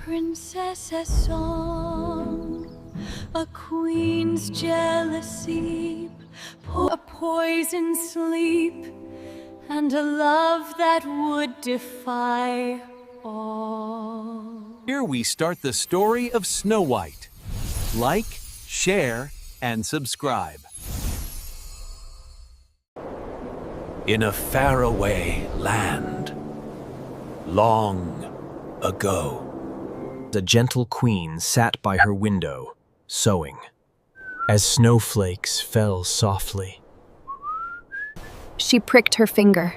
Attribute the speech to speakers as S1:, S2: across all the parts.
S1: princess's song, a queen's jealousy, a poisoned sleep, and a love that would defy all.
S2: Here we start the story of Snow White. Like, share, and subscribe. In a faraway land, long ago,
S3: a gentle queen sat by her window, sewing. As snowflakes fell softly,
S4: she pricked her finger.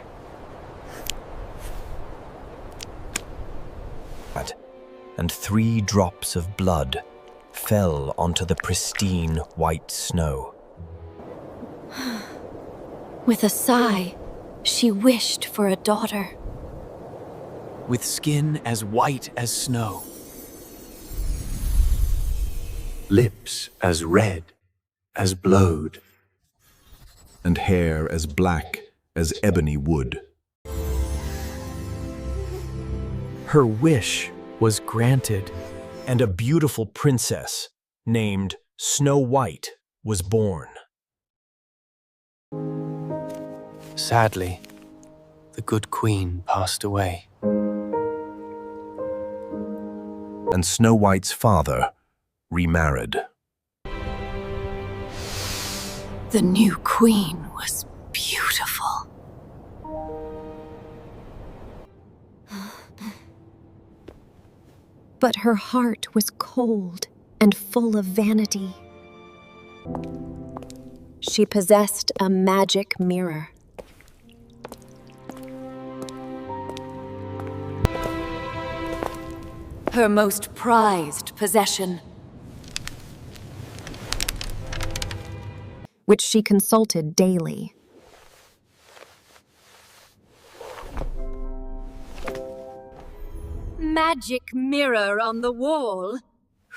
S3: And 3 drops of blood fell onto the pristine white snow.
S4: With a sigh, she wished for a daughter.
S2: with skin as white as snow,
S5: lips as red as blowed,
S6: and hair as black as ebony wood.
S3: Her wish was granted, and a beautiful princess named Snow White was born.
S7: Sadly, the good queen passed away.
S6: And Snow White's father remarried.
S4: The new queen was beautiful. But her heart was cold and full of vanity. She possessed a magic mirror.
S1: Her most prized possession.
S4: Which she consulted daily.
S1: Magic mirror on the wall.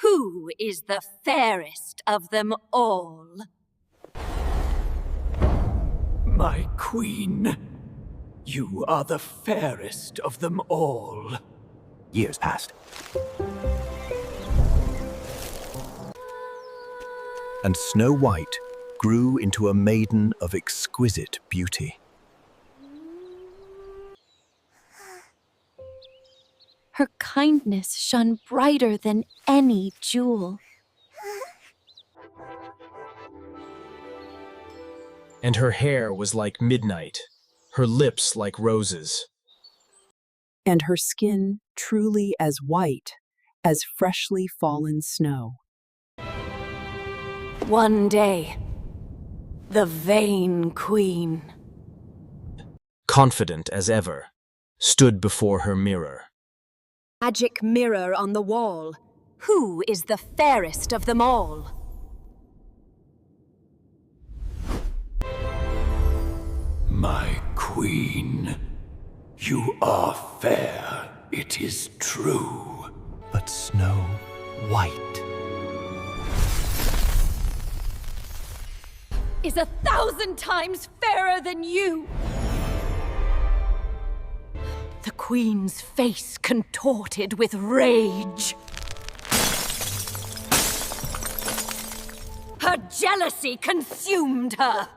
S1: Who is the fairest of them all?
S2: My queen, you are the fairest of them all.
S5: Years passed.
S6: And Snow White grew into a maiden of exquisite beauty.
S4: Her kindness shone brighter than any jewel.
S3: And her hair was like midnight, her lips like roses.
S8: And her skin truly as white as freshly fallen snow.
S1: One day, the vain queen,
S3: confident as ever, stood before her mirror.
S1: Magic mirror on the wall. Who is the fairest of them all?
S2: My queen, you are fair, it is true.
S5: But Snow White
S1: Is 1,000 times fairer than you. The queen's face contorted with rage. Her jealousy consumed her.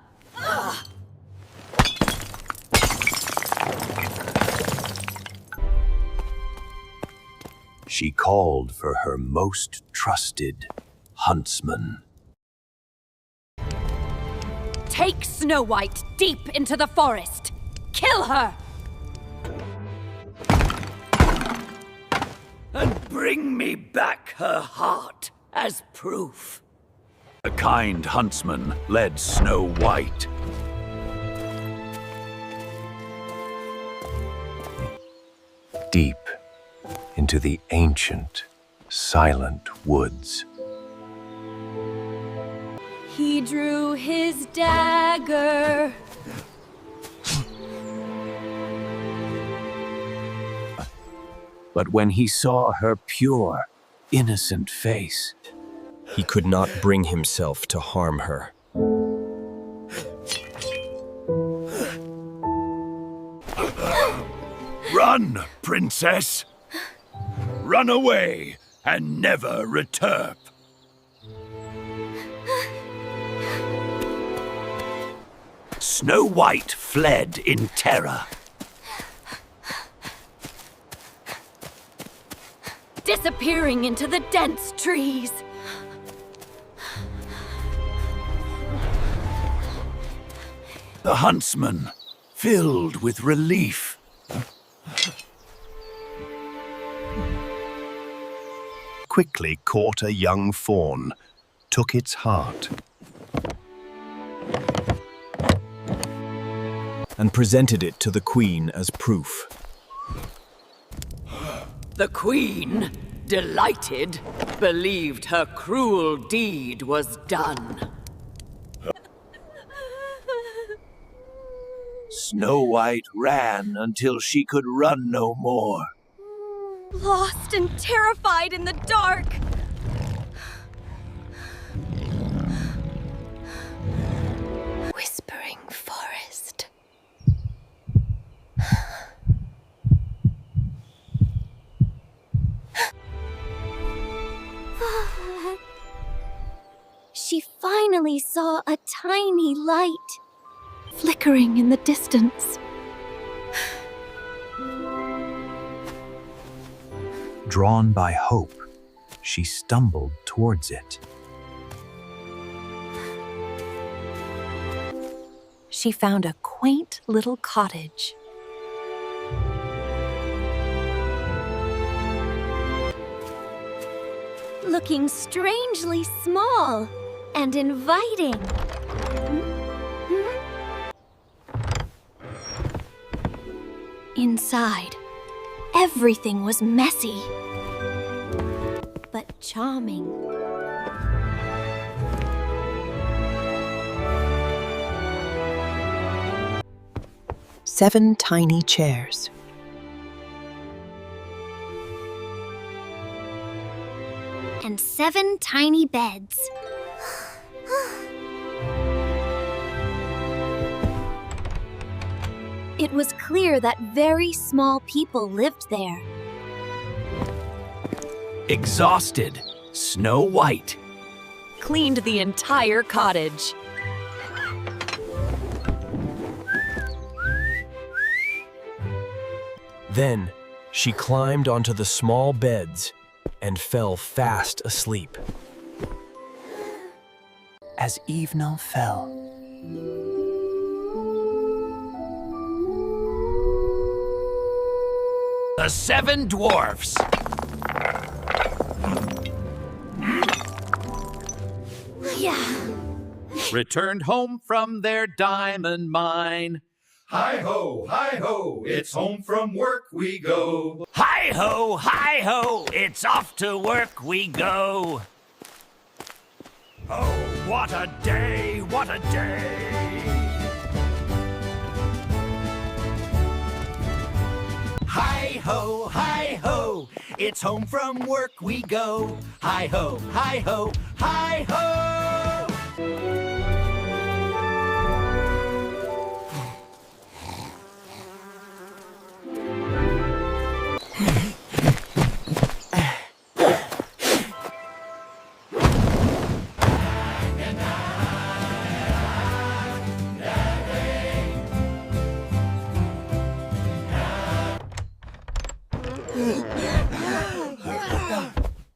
S5: she called for her most trusted huntsman.
S1: Take Snow White deep into the forest. Kill her!
S2: And bring me back her heart as proof. The kind huntsman led Snow White.
S5: Deep into the ancient, silent woods.
S1: He drew his dagger.
S2: But when he saw her pure, innocent face,
S3: he could not bring himself to harm her.
S2: Run, princess! run away and never return. Snow White fled in terror.
S1: Disappearing into the dense trees.
S2: The huntsman, filled with relief,
S6: quickly caught a young fawn, took its heart,
S3: and presented it to the queen as proof.
S9: The queen, delighted, believed her cruel deed was done.
S2: Snow White ran until she could run no more.
S1: Lost and terrified in the dark.
S4: Whispering forest. She finally saw a tiny light flickering in the distance.
S6: drawn by hope, she stumbled towards it.
S4: She found a quaint little cottage.
S1: Looking strangely small and inviting. Inside, everything was messy, but charming.
S8: Seven tiny chairs.
S1: And 7 tiny beds. It was clear that very small people lived there.
S2: Exhausted, Snow White
S9: Cleaned the entire cottage.
S3: Then she climbed onto the small beds and fell fast asleep.
S7: As evening fell,
S2: the Seven Dwarfs returned home from their diamond mine.
S10: Hi-ho, it's home from work we go.
S2: Hi-ho, it's off to work we go. Oh, what a day, what a day. Hi-ho, it's home from work we go. Hi-ho, hi-ho, hi-ho.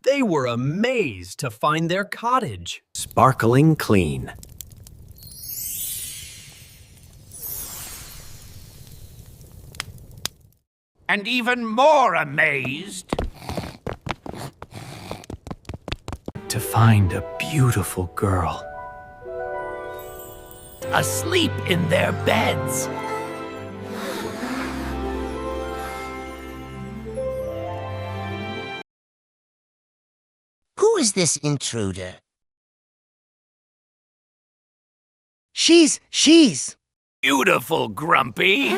S3: They were amazed to find their cottage
S6: Sparkling clean.
S2: And even more amazed
S6: To find a beautiful girl.
S2: asleep in their beds.
S11: Who is this intruder? She's...
S2: Beautiful, Grumpy.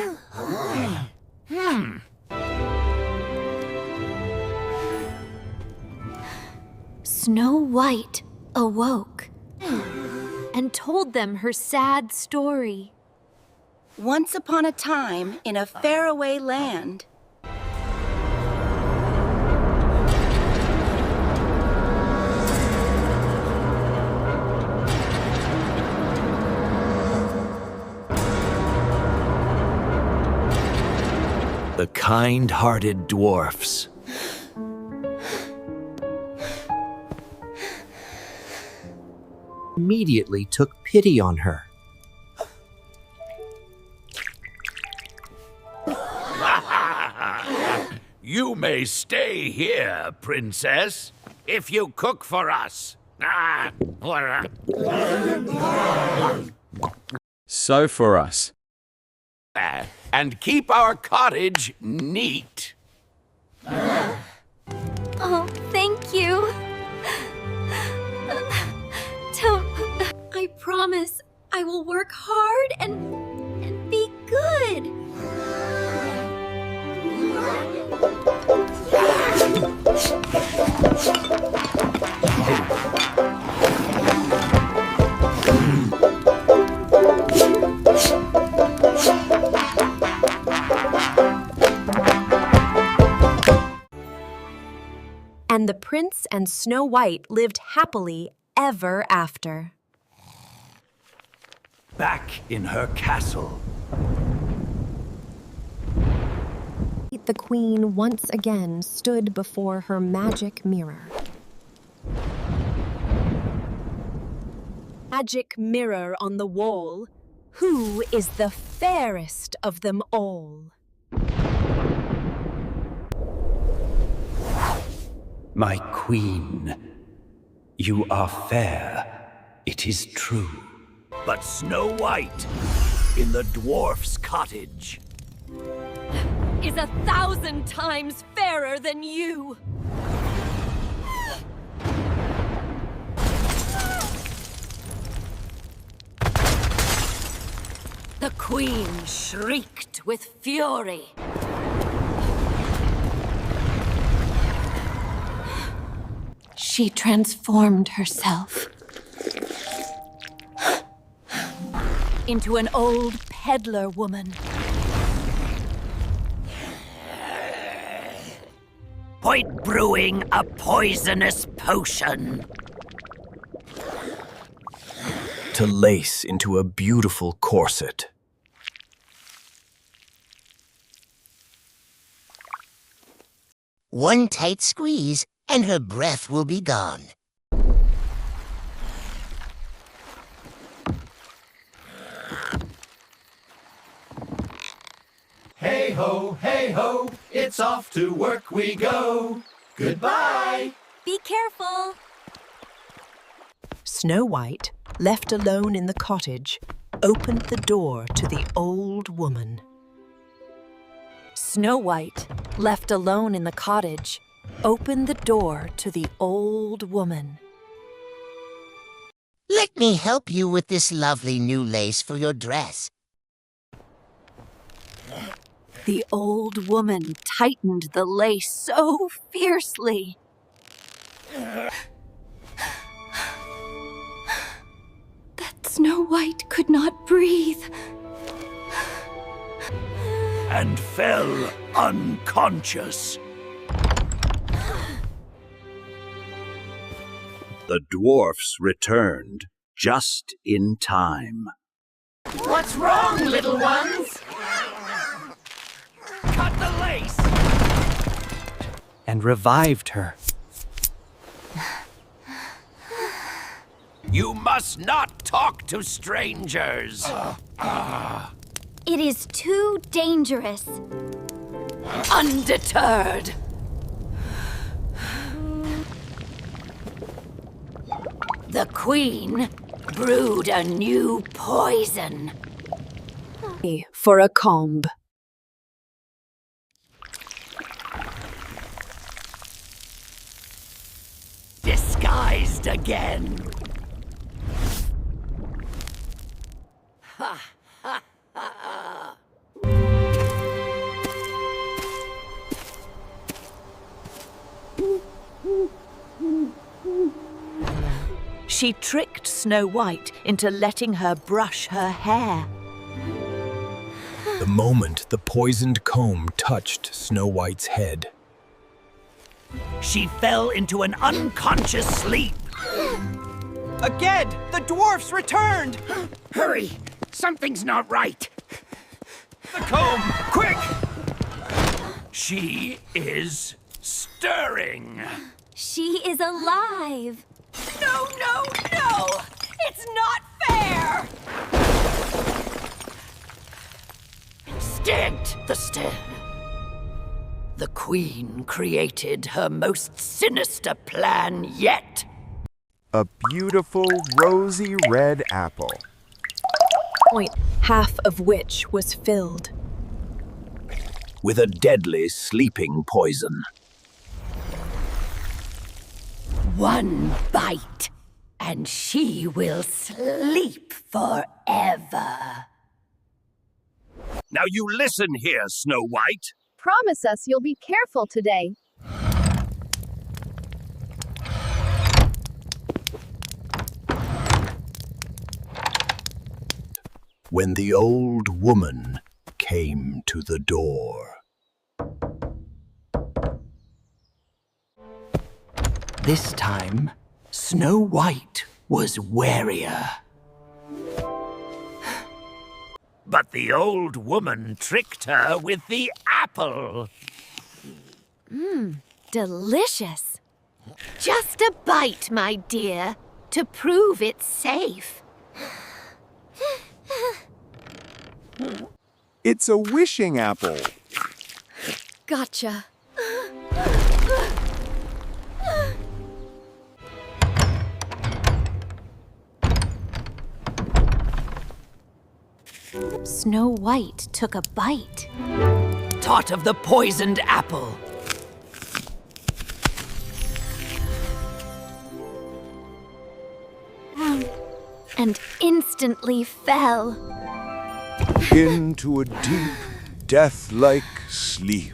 S1: Snow White awoke and told them her sad story.
S12: Once upon a time, in a faraway land,
S6: kind-hearted dwarfs immediately took pity on her.
S2: You may stay here, princess, if you cook for us.
S13: So for us.
S2: And keep our cottage neat.
S4: Oh, thank you. I promise I will work hard and be good.
S9: And the prince and Snow White lived happily ever after.
S2: Back in her castle.
S9: The queen once again stood before her magic mirror. Magic mirror on the wall, who is the fairest of them all?
S5: My queen, you are fair, it is true.
S2: But Snow White, in the dwarf's cottage,
S1: is 1,000 times fairer than you. The queen shrieked with fury. She transformed herself into an old peddler woman.
S2: point brewing a poisonous potion.
S3: To lace into a beautiful corset.
S11: One tight squeeze, and her breath will be gone.
S10: Hey ho, it's off to work we go. Goodbye.
S4: Be careful.
S8: Snow White, left alone in the cottage, opened the door to the old woman.
S9: Snow White, left alone in the cottage, opened the door to the old woman.
S11: Let me help you with this lovely new lace for your dress.
S1: The old woman tightened the lace so fiercely.
S4: That Snow White could not breathe.
S2: And fell unconscious.
S6: The dwarfs returned just in time.
S14: What's wrong, little ones?
S2: Cut the lace!
S7: And revived her.
S2: You must not talk to strangers.
S4: It is too dangerous.
S1: Undeterred. The queen brewed a new poison.
S8: For a comb.
S2: Disguised again. Ha ha ha.
S9: She tricked Snow White into letting her brush her hair.
S3: The moment the poisoned comb touched Snow White's head,
S2: she fell into an unconscious sleep.
S7: Again! The dwarfs returned!
S14: Hurry! Something's not right.
S2: The comb! Quick! She is stirring.
S4: She is alive.
S1: No, no, no! It's not fair!
S2: Instinct the still. The Queen created her most sinister plan yet.
S15: A beautiful rosy red apple.
S9: Half of which was filled
S5: with a deadly sleeping poison.
S1: One bite, and she will sleep forever.
S5: Now you listen here, Snow White.
S16: Promise us you'll be careful today.
S6: When the old woman came to the door.
S2: This time, Snow White was warier. But the old woman tricked her with the apple.
S4: Delicious.
S1: Just a bite, my dear, to prove it's safe.
S15: It's a wishing apple.
S4: Gotcha. Snow White took a bite.
S2: Tot of the poisoned apple.
S4: And instantly fell
S15: into a deep, death-like sleep.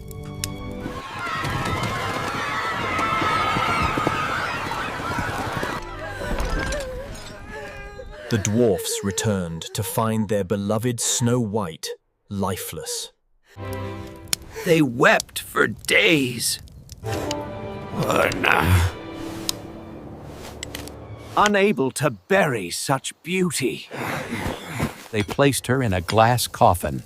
S3: The dwarfs returned to find their beloved Snow White lifeless.
S2: They wept for days. Oh, no. Unable to bury such beauty.
S13: They placed her in a glass coffin.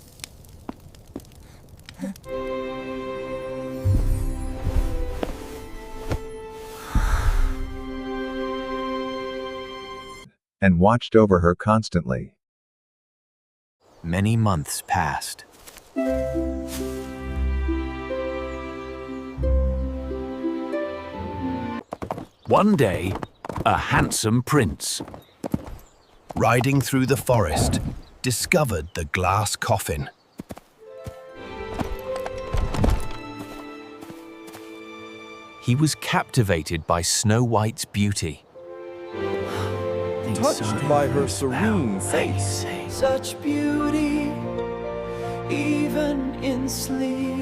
S15: And watched over her constantly.
S6: Many months passed.
S2: One day, a handsome prince,
S6: riding through the forest, discovered the glass coffin.
S3: He was captivated by Snow White's beauty.
S15: Touched by her serene face.
S7: Such beauty, even in sleep.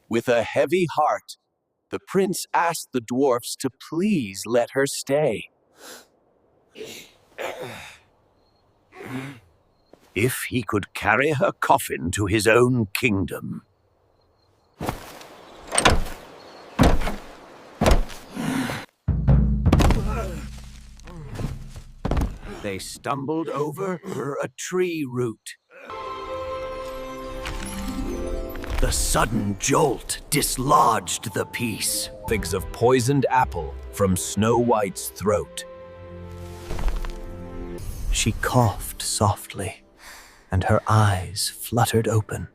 S5: With a heavy heart, the prince asked the dwarfs to please let her stay. If he could carry her coffin to his own kingdom. They stumbled over a tree root. The sudden jolt dislodged the piece.
S6: Figs of poisoned apple from Snow White's throat.
S3: She coughed softly, and her eyes fluttered open.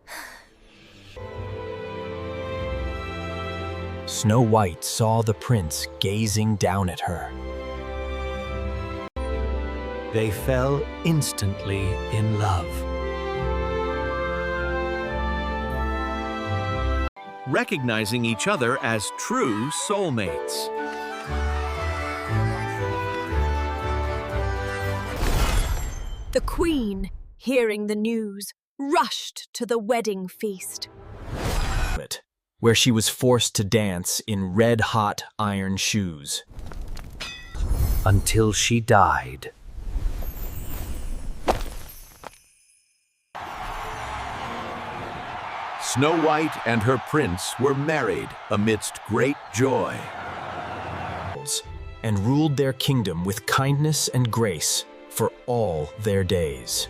S3: Snow White saw the prince gazing down at her. They fell instantly in love.
S17: Recognizing each other as true soulmates.
S9: The Queen, hearing the news, rushed to the wedding feast.
S3: Where she was forced to dance in red-hot iron shoes.
S2: Until she died.
S5: Snow White and her prince were married amidst great joy.
S3: And ruled their kingdom with kindness and grace for all their days.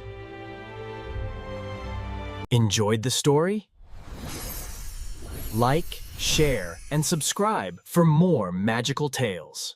S3: Enjoyed the story? Like, share, and subscribe for more magical tales.